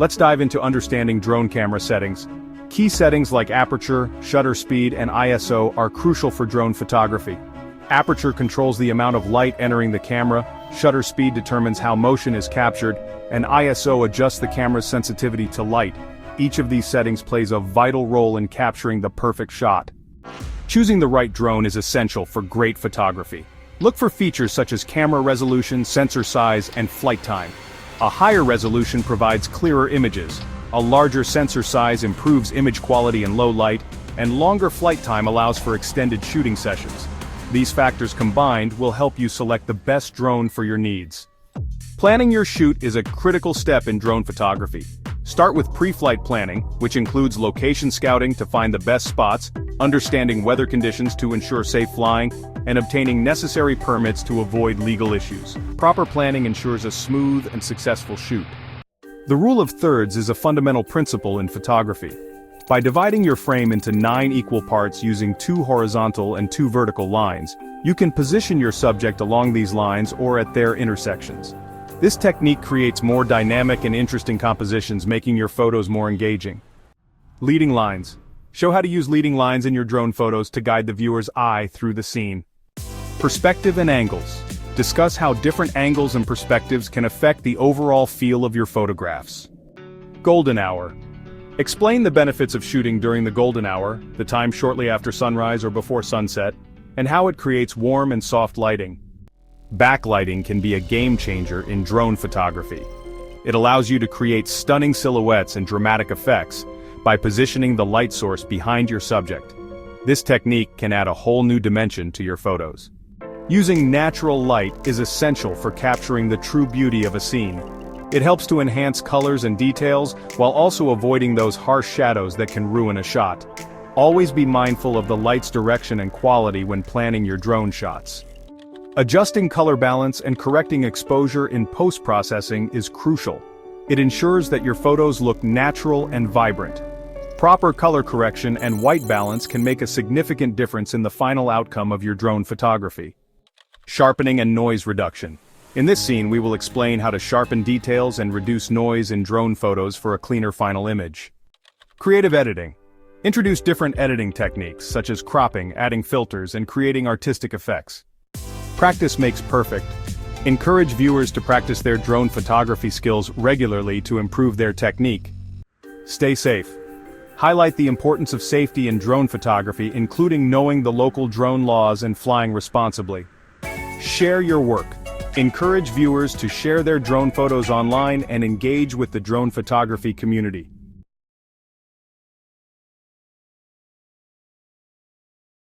Let's dive into understanding drone camera settings. Key settings like aperture, shutter speed, and ISO are crucial for drone photography. Aperture controls the amount of light entering the camera, shutter speed determines how motion is captured, and ISO adjusts the camera's sensitivity to light. Each of these settings plays a vital role in capturing the perfect shot. Choosing the right drone is essential for great photography. Look for features such as camera resolution, sensor size, and flight time. A higher resolution provides clearer images, a larger sensor size improves image quality in low light, and longer flight time allows for extended shooting sessions. These factors combined will help you select the best drone for your needs. Planning your shoot is a critical step in drone photography. Start with pre-flight planning, which includes location scouting to find the best spots, understanding weather conditions to ensure safe flying, and obtaining necessary permits to avoid legal issues. Proper planning ensures a smooth and successful shoot. The rule of thirds is a fundamental principle in photography. By dividing your frame into 9 equal parts using 2 horizontal and 2 vertical lines, you can position your subject along these lines or at their intersections. This technique creates more dynamic and interesting compositions, making your photos more engaging. Leading lines. Show how to use leading lines in your drone photos to guide the viewer's eye through the scene. Perspective and angles. Discuss how different angles and perspectives can affect the overall feel of your photographs. Golden hour. Explain the benefits of shooting during the golden hour, the time shortly after sunrise or before sunset, and how it creates warm and soft lighting. Backlighting can be a game changer in drone photography. It allows you to create stunning silhouettes and dramatic effects by positioning the light source behind your subject. This technique can add a whole new dimension to your photos. Using natural light is essential for capturing the true beauty of a scene. It helps to enhance colors and details while also avoiding those harsh shadows that can ruin a shot. Always be mindful of the light's direction and quality when planning your drone shots. Adjusting color balance and correcting exposure in post-processing is crucial. It ensures that your photos look natural and vibrant. Proper color correction and white balance can make a significant difference in the final outcome of your drone photography. Sharpening and noise reduction. In this scene, we will explain how to sharpen details and reduce noise in drone photos for a cleaner final image. Creative editing. Introduce different editing techniques, such as cropping, adding filters, and creating artistic effects. Practice makes perfect. Encourage viewers to practice their drone photography skills regularly to improve their technique. Stay safe. Highlight the importance of safety in drone photography, including knowing the local drone laws and flying responsibly. Share your work. Encourage viewers to share their drone photos online and engage with the drone photography community.